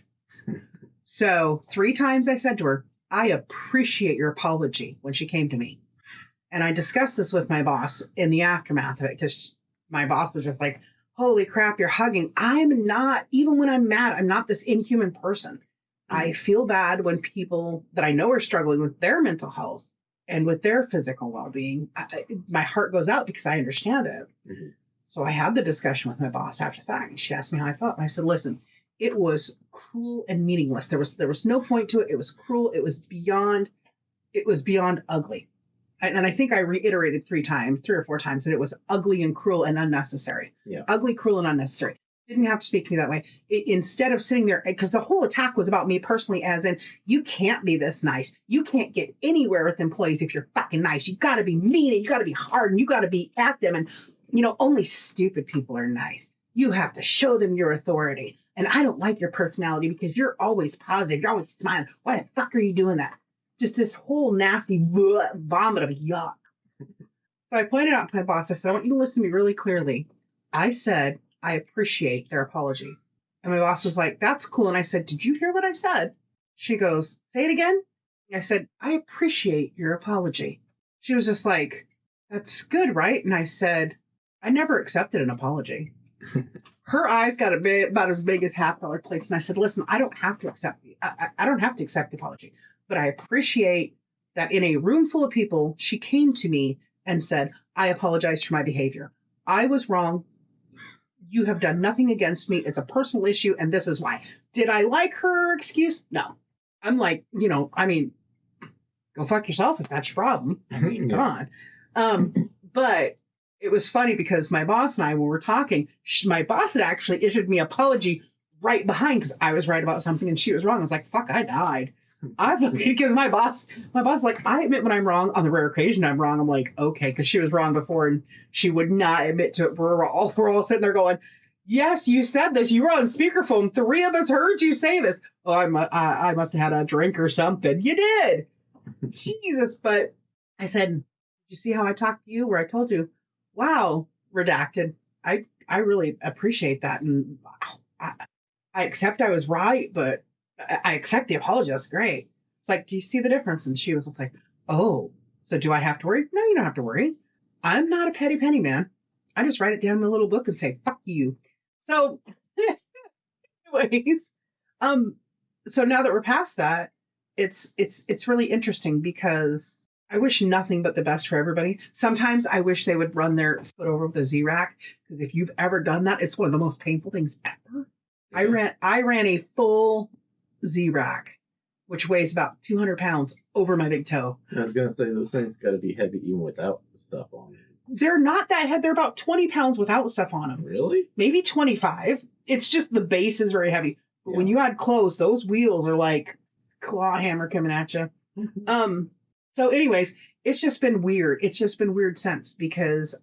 So 3 times I said to her, I appreciate your apology when she came to me. And I discussed this with my boss in the aftermath of it because my boss was just like, holy crap, you're hugging. I'm not, even when I'm mad, I'm not this inhuman person. I feel bad when people that I know are struggling with their mental health and with their physical well-being. My heart goes out because I understand it. So I had the discussion with my boss after the fact. And she asked me how I felt. And I said, listen, it was cruel and meaningless. There was no point to it. It was cruel. It was beyond ugly. And I think I reiterated 3 or 4 times that it was ugly and cruel and unnecessary. Yeah. Ugly, cruel, and unnecessary. Didn't have to speak to me that way. Instead of sitting there, because the whole attack was about me personally, as in, you can't be this nice. You can't get anywhere with employees if you're fucking nice. You got to be mean and you got to be hard and you got to be at them. And, only stupid people are nice. You have to show them your authority. And I don't like your personality because you're always positive. You're always smiling. Why the fuck are you doing that? Just this whole nasty vomit of yuck. So I pointed out to my boss, I said, I want you to listen to me really clearly. I said, I appreciate their apology. And my boss was like, that's cool. And I said, did you hear what I said? She goes, say it again. I said, I appreciate your apology. She was just like, that's good, right? And I said, I never accepted an apology. Her eyes got about as big as $50 plates. And I said, listen, I don't have to accept the apology. But I appreciate that in a room full of people, she came to me and said, I apologize for my behavior. I was wrong. You have done nothing against me. It's a personal issue, and this is why. Did I like her excuse? No. I'm like, go fuck yourself if that's your problem. I mean, come on. But it was funny because my boss and I, when we were talking, my boss had actually issued me an apology right behind because I was right about something and she was wrong. I was like, fuck, I died. Because my boss is like, I admit when I'm wrong. On the rare occasion I'm wrong. I'm like, okay, because she was wrong before and she would not admit to it. We're all sitting there going, yes, you said this. You were on speakerphone. 3 of us heard you say this. Oh, I must have had a drink or something. You did. Jesus. But I said, did you see how I talked to you where I told you, wow, redacted. I really appreciate that. And I accept I was right, but I accept the apology. That's great. It's like, do you see the difference? And she was like, oh, so do I have to worry? No, you don't have to worry. I'm not a petty penny, man. I just write it down in the little book and say, fuck you. So anyways, so now that we're past that, it's really interesting because I wish nothing but the best for everybody. Sometimes I wish they would run their foot over with a Z-rack because if you've ever done that, it's one of the most painful things ever. Yeah. I ran a full Z-rack, which weighs about 200 pounds over my big toe. I was going to say, those things got to be heavy even without stuff on it. They're not that heavy. They're about 20 pounds without stuff on them. Really? Maybe 25. It's just the base is very heavy. But when you add clothes, those wheels are like claw hammer coming at you. So anyways, it's just been weird. It's just been weird since because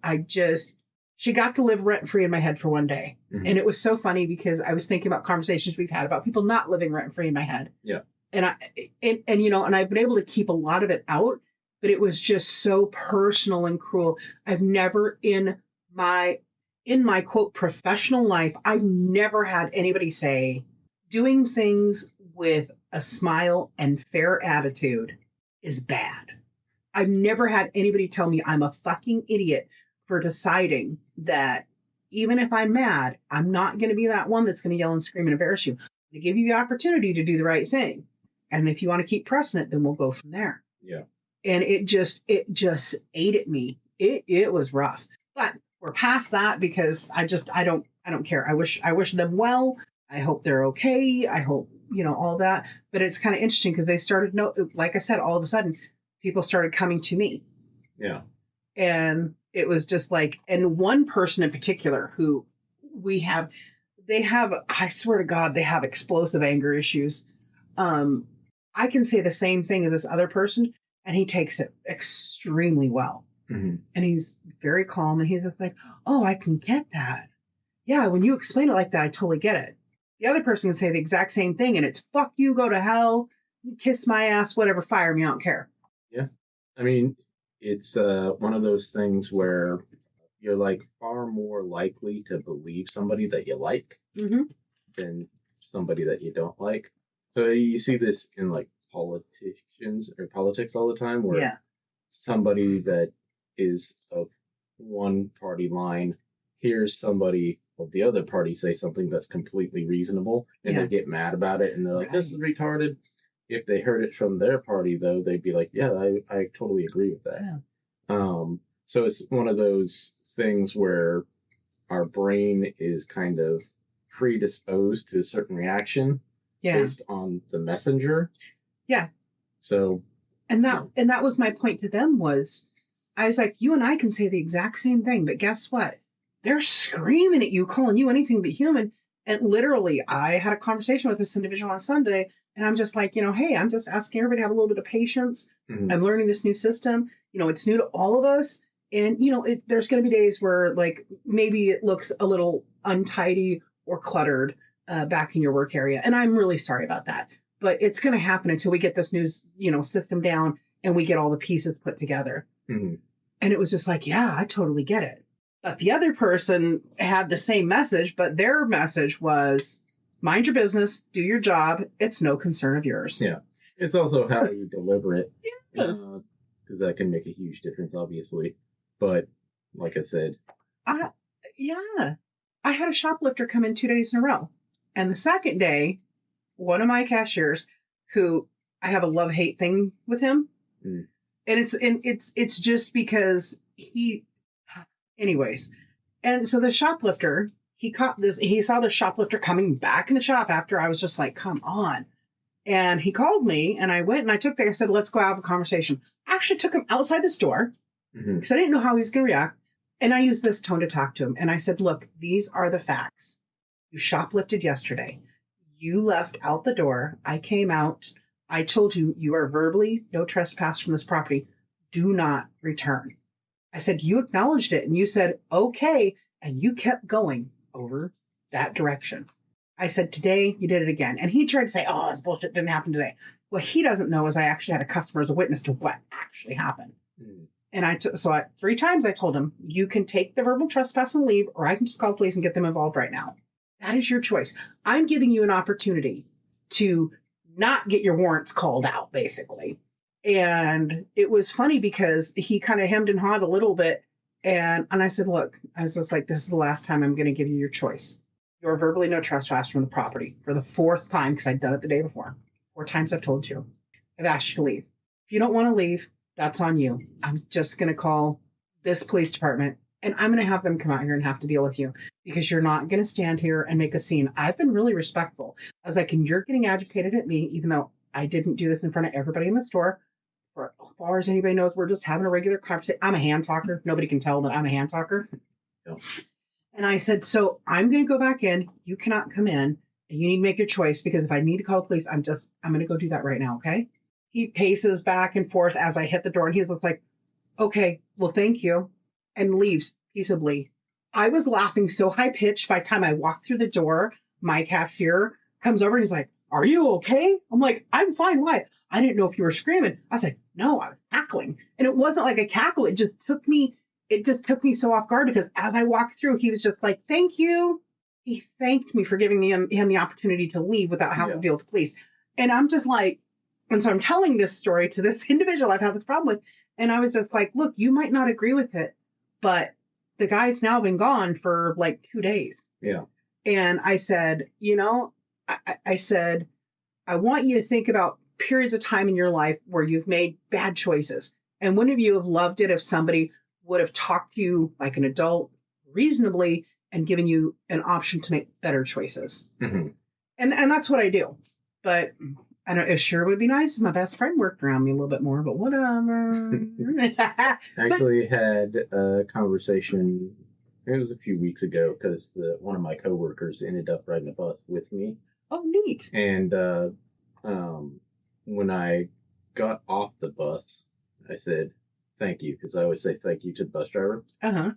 she got to live rent free in my head for one day. Mm-hmm. And it was so funny because I was thinking about conversations we've had about people not living rent free in my head. Yeah. And I've been able to keep a lot of it out, but it was just so personal and cruel. I've never in my quote professional life, I've never had anybody say doing things with a smile and fair attitude is bad. I've never had anybody tell me I'm a fucking idiot for deciding that even if I'm mad, I'm not going to be that one that's going to yell and scream and embarrass you. I'm going to give you the opportunity to do the right thing. And if you want to keep pressing it, then we'll go from there. Yeah. And it just ate at me. It was rough. But we're past that because I don't care. I wish them well. I hope they're okay. I hope, all that. But it's kind of interesting because they started, like I said, all of a sudden, people started coming to me. Yeah. And it was just like, and one person in particular who I swear to God, they have explosive anger issues. I can say the same thing as this other person, and he takes it extremely well. Mm-hmm. And he's very calm, and he's just like, oh, I can get that. Yeah, when you explain it like that, I totally get it. The other person can say the exact same thing, and it's fuck you, go to hell, kiss my ass, whatever, fire me, I don't care. Yeah. I mean, it's one of those things where you're like far more likely to believe somebody that you like than somebody that you don't like. So you see this in like politicians or politics all the time, where somebody that is of one party line hears somebody of the other party say something that's completely reasonable, and they get mad about it, and they're like, "This is retarded." If they heard it from their party, though, they'd be like, "Yeah, I totally agree with that." Yeah. So it's one of those things where our brain is kind of predisposed to a certain reaction based on the messenger. Yeah. So. And that was my point to them was, I was like, you and I can say the exact same thing, but guess what? They're screaming at you, calling you anything but human. And literally, I had a conversation with this individual on Sunday, and I'm just like, hey, I'm just asking everybody to have a little bit of patience. Mm-hmm. I'm learning this new system. It's new to all of us. And, there's going to be days where, like, maybe it looks a little untidy or cluttered back in your work area. And I'm really sorry about that. But it's going to happen until we get this new, system down and we get all the pieces put together. Mm-hmm. And it was just like, yeah, I totally get it. But the other person had the same message, but their message was, mind your business, do your job. It's no concern of yours. Yeah. It's also how you deliver it. Yes. Because that can make a huge difference, obviously. But like I said. I had a shoplifter come in 2 days in a row. And the second day, one of my cashiers, who I have a love-hate thing with him. Mm. And it's just because anyways. And so the shoplifter, he saw the shoplifter coming back in the shop after. I was just like, come on. And he called me, and I went and I said, let's go have a conversation. I actually took him outside the store because I didn't know how he was going to react. And I used this tone to talk to him. And I said, look, these are the facts. You shoplifted yesterday. You left out the door. I came out. I told you, you are verbally no trespass from this property. Do not return. I said, you acknowledged it. And you said, okay. And you kept going over that direction. I said, today you did it again. And he tried to say, oh, this bullshit didn't happen today. What he doesn't know is I actually had a customer as a witness to what actually happened. Mm. And so 3 times I told him, you can take the verbal trespass and leave, or I can just call the police and get them involved right now. That is your choice. I'm giving you an opportunity to not get your warrants called out, basically. And it was funny because he kind of hemmed and hawed a little bit. And I said, look, I was just like, this is the last time I'm going to give you your choice. You're verbally no trespass from the property for the 4th time, because I'd done it the day before. 4 times I've told you. I've asked you to leave. If you don't want to leave, that's on you. I'm just going to call this police department, and I'm going to have them come out here and have to deal with you, because you're not going to stand here and make a scene. I've been really respectful. I was like, and you're getting agitated at me, even though I didn't do this in front of everybody in the store. For as far as anybody knows, we're just having a regular conversation. I'm a hand talker. Nobody can tell that I'm a hand talker. No. And I said, so I'm going to go back in. You cannot come in, and you need to make your choice, because if I need to call the police, I'm going to go do that right now. Okay. He paces back and forth as I hit the door, and he's just like, okay, well, thank you, and leaves peaceably. I was laughing so high pitched by the time I walked through the door. My cashier comes over and he's like, are you okay? I'm like, I'm fine. Why? I didn't know if you were screaming. I was like, no, I was cackling. And it wasn't like a cackle. It just took me so off guard, because as I walked through, he was just like, thank you. He thanked me for giving him the opportunity to leave without having to deal with the police. And I'm just like, and so I'm telling this story to this individual I've had this problem with. And I was just like, look, you might not agree with it, but the guy's now been gone for like 2 days. Yeah. And I said, I said, I want you to think about periods of time in your life where you've made bad choices. And wouldn't you have loved it if somebody would have talked to you like an adult reasonably and given you an option to make better choices? Mm-hmm. And that's what I do. But I don't. It sure would be nice if my best friend worked around me a little bit more. But whatever. I actually had a conversation. It was a few weeks ago because one of my coworkers ended up riding a bus with me. Oh, neat. And when I got off the bus, I said thank you because I always say thank you to the bus driver. Uh-huh.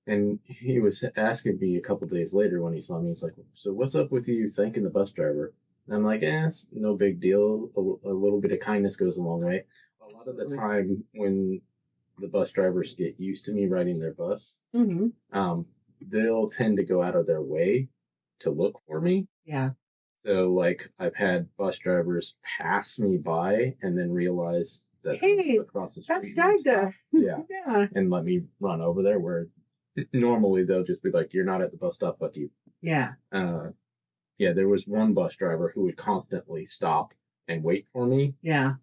And he was asking me a couple days later when he saw me, he's like, so what's up with you thanking the bus driver? And I'm like, it's no big deal. A little bit of kindness goes a long way. A lot of the time when the bus drivers get used to me riding their bus, they'll tend to go out of their way to look for me. Yeah. So, like, I've had bus drivers pass me by and then realize that hey, I'm across the street. That's Dagda. Yeah. Yeah. And let me run over there, where normally they'll just be like, you're not at the bus stop, fuck you. Yeah. Yeah, there was one bus driver who would constantly stop and wait for me. Yeah.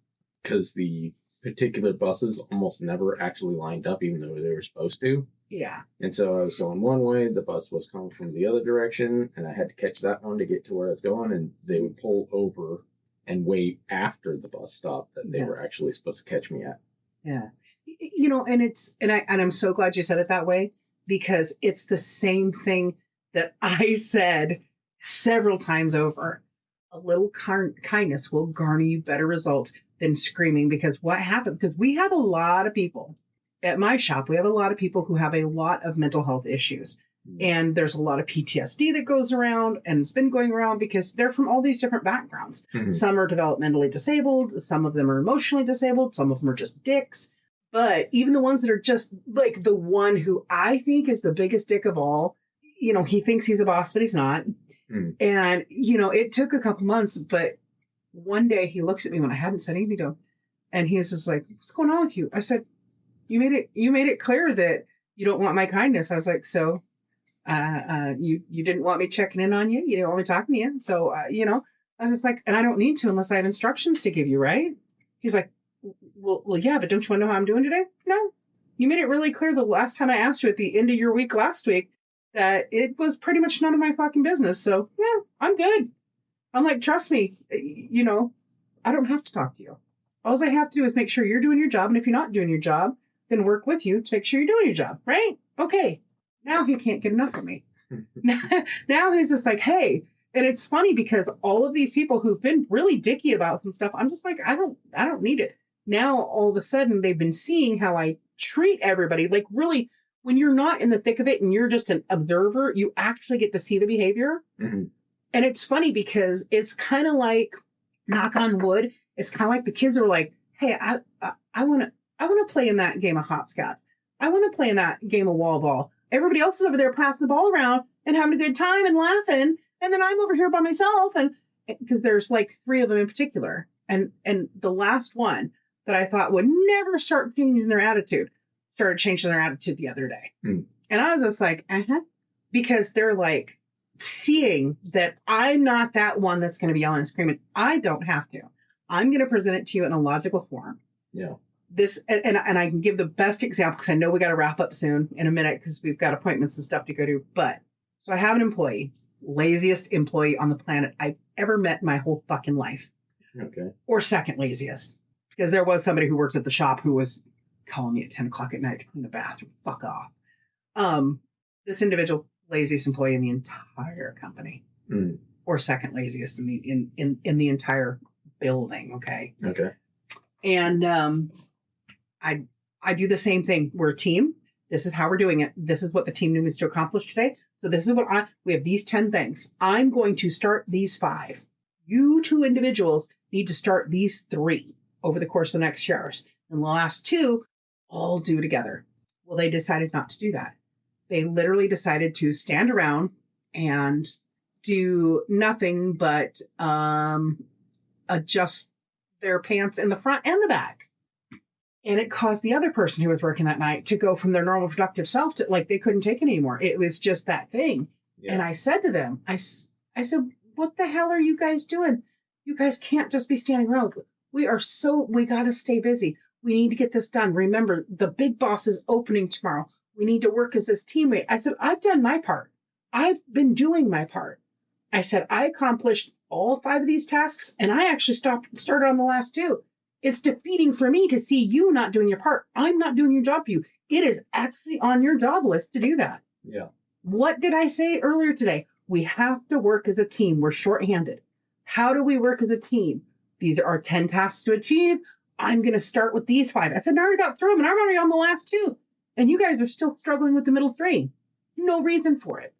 Because the particular buses almost never actually lined up, even though they were supposed to. Yeah. And so I was going one way, the bus was coming from the other direction, and I had to catch that one to get to where I was going, and they would pull over and wait after the bus stop that they were actually supposed to catch me at. Yeah. And I'm so glad you said it that way, because it's the same thing that I said several times over. A little kindness will garner you better results than screaming, because what happens, because we have a lot of people at my shop, we have a lot of people who have a lot of mental health issues. And there's a lot of PTSD that goes around, and it's been going around because they're from all these different backgrounds. Mm-hmm. Some are developmentally disabled, some of them are emotionally disabled, some of them are just dicks. But even the ones that are just like the one who I think is the biggest dick of all, he thinks he's a boss, but he's not. Mm. And, it took a couple months, but one day he looks at me when I hadn't said anything to him, and he was just like, what's going on with you? I said, you made it clear that you don't want my kindness. I was like, so you didn't want me checking in on you. You didn't want me talking to you. So, I was just like, and I don't need to unless I have instructions to give you, right? He's like, well, yeah, but don't you want to know how I'm doing today? No. You made it really clear the last time I asked you at the end of your week last week that it was pretty much none of my fucking business. So, yeah, I'm good. I'm like, trust me, I don't have to talk to you. All I have to do is make sure you're doing your job. And if you're not doing your job, then work with you to make sure you're doing your job, right? Okay. Now he can't get enough of me. Now he's just like, hey. And it's funny because all of these people who've been really dicky about some stuff, I'm just like, I don't need it. Now all of a sudden they've been seeing how I treat everybody. Like, really, when you're not in the thick of it and you're just an observer, you actually get to see the behavior. Mm-hmm. And it's funny because it's kind of like, knock on wood, it's kind of like the kids are like, hey, I want to play in that game of hopscotch. I want to play in that game of wall ball. Everybody else is over there passing the ball around and having a good time and laughing. And then I'm over here by myself. And because there's like 3 of them in particular. And the last one that I thought would never start changing their attitude started changing their attitude the other day. Mm. And I was just like, because they're like seeing that I'm not that one that's going to be yelling and screaming. I don't have to. I'm going to present it to you in a logical form. Yeah. This and I can give the best example because I know we got to wrap up soon in a minute because we've got appointments and stuff to go to. But so I have an employee, laziest employee on the planet I've ever met in my whole fucking life. Okay. Or second laziest, because there was somebody who works at the shop who was calling me at 10 o'clock at night to clean the bathroom. Fuck off. This individual, laziest employee in the entire company, or second laziest in the entire building. Okay. Okay. And I do the same thing. We're a team. This is how we're doing it. This is what the team needs to accomplish today. So this is what we have these 10 things. I'm going to start these 5. You 2 individuals need to start these 3 over the course of the next few hours. And the last 2, all do together. Well, they decided not to do that. They literally decided to stand around and do nothing but adjust their pants in the front and the back. And it caused the other person who was working that night to go from their normal productive self to like they couldn't take it anymore. It was just that thing. Yeah. And I said to them, I said, what the hell are you guys doing? You guys can't just be standing around. We got to stay busy. We need to get this done. Remember, the big boss is opening tomorrow. We need to work as this teammate. I said, I've done my part. I've been doing my part. I said, I accomplished all 5 of these tasks, and I actually started on the last 2. It's defeating for me to see you not doing your part. I'm not doing your job for you. It is actually on your job list to do that. Yeah. What did I say earlier today? We have to work as a team. We're shorthanded. How do we work as a team? These are 10 tasks to achieve. I'm going to start with these 5. I said, I already got through them, and I'm already on the last 2. And you guys are still struggling with the middle 3. No reason for it.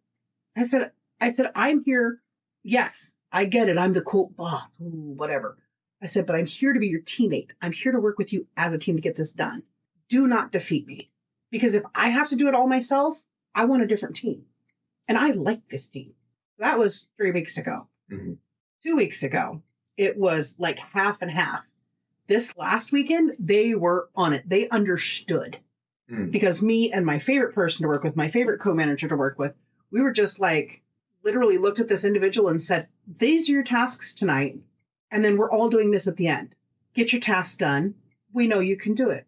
I said, I'm here. Yes, I get it. I'm the quote boss, whatever. I said, but I'm here to be your teammate. I'm here to work with you as a team to get this done. Do not defeat me. Because if I have to do it all myself, I want a different team. And I like this team. That was 3 weeks ago. Mm-hmm. 2 weeks ago, it was like half and half. This last weekend, they were on it. They understood. Because me and my favorite person to work with, my favorite co-manager to work with, we were just like, literally looked at this individual and said, these are your tasks tonight. And then we're all doing this at the end. Get your tasks done. We know you can do it.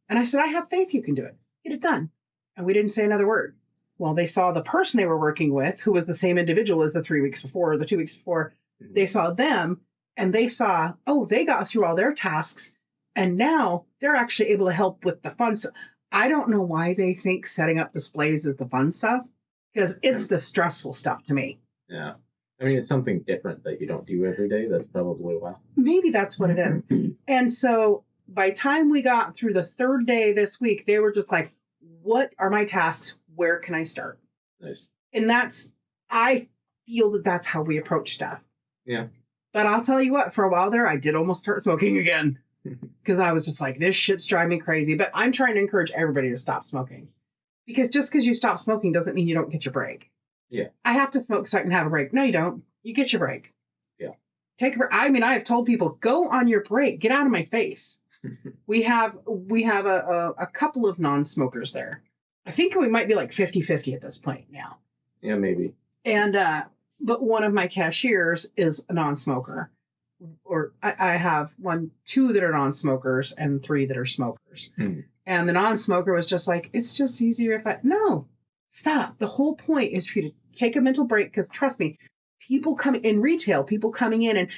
And I said, I have faith you can do it. Get it done. And we didn't say another word. Well, they saw the person they were working with, who was the same individual as the 3 weeks before, or the 2 weeks before. They saw them and they saw, oh, they got through all their tasks. And now they're actually able to help with the fun stuff. I don't know why they think setting up displays is the fun stuff, because it's the stressful stuff to me. Yeah. I mean, it's something different that you don't do every day. That's probably why. Maybe that's what it is. And so by the time we got through the 3rd day this week, they were just like, what are my tasks? Where can I start? Nice. And I feel that that's how we approach stuff. Yeah. But I'll tell you what, for a while there, I did almost start smoking again. Because I was just like, this shit's driving me crazy. But I'm trying to encourage everybody to stop smoking. Because just because you stop smoking doesn't mean you don't get your break. Yeah. I have to smoke so I can have a break. No, you don't. You get your break. Yeah. Take a break. I mean, I have told people, go on your break. Get out of my face. We have a couple of non-smokers there. I think we might be like 50-50 at this point now. Yeah, maybe. And but one of my cashiers is a non-smoker. Or I have 2 that are non-smokers and 3 that are smokers. And the non-smoker was just like, it's just easier if no, stop. The whole point is for you to take a mental break, because trust me, people coming in retail, people coming in and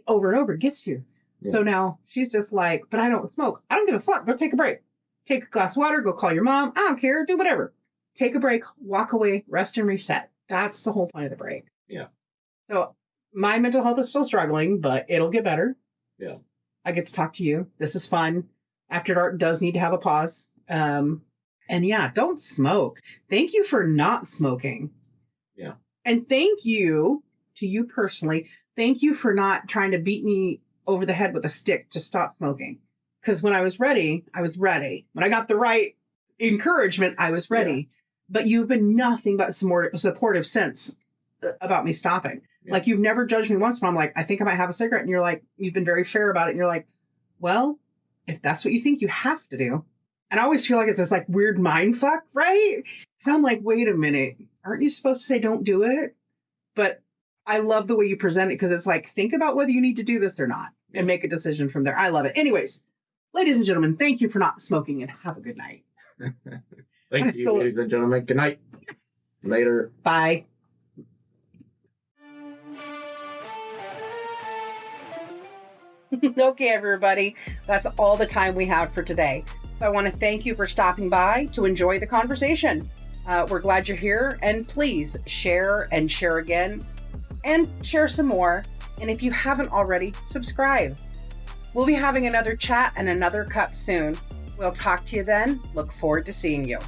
over and over gets you. Yeah. So now she's just like, but I don't smoke. I don't give a fuck. Go take a break. Take a glass of water, go call your mom. I don't care. Do whatever. Take a break, walk away, rest and reset. That's the whole point of the break. Yeah. So my mental health is still struggling, but it'll get better. Yeah. I get to talk to you. This is fun. After Dark does need to have a pause. And yeah, don't smoke. Thank you for not smoking. Yeah. And thank you to you personally. Thank you for not trying to beat me over the head with a stick to stop smoking. Because when I was ready, I was ready. When I got the right encouragement, I was ready. Yeah. But you've been nothing but supportive since about me stopping. Yeah. Like, you've never judged me once when I'm like, I think I might have a cigarette. And you're like, you've been very fair about it. And you're like, well, if that's what you think, you have to do. And I always feel like it's this like weird mind fuck, right? So I'm like, wait a minute. Aren't you supposed to say don't do it? But I love the way you present it, because it's like, think about whether you need to do this or not and make a decision from there. I love it. Anyways, ladies and gentlemen, thank you for not smoking, and have a good night. Thank you, ladies and gentlemen. Good night. Later. Bye. Okay, everybody. That's all the time we have for today. So I want to thank you for stopping by to enjoy the conversation. We're glad you're here, and please share and share again and share some more. And if you haven't already, subscribe. We'll be having another chat and another cup soon. We'll talk to you then. Look forward to seeing you.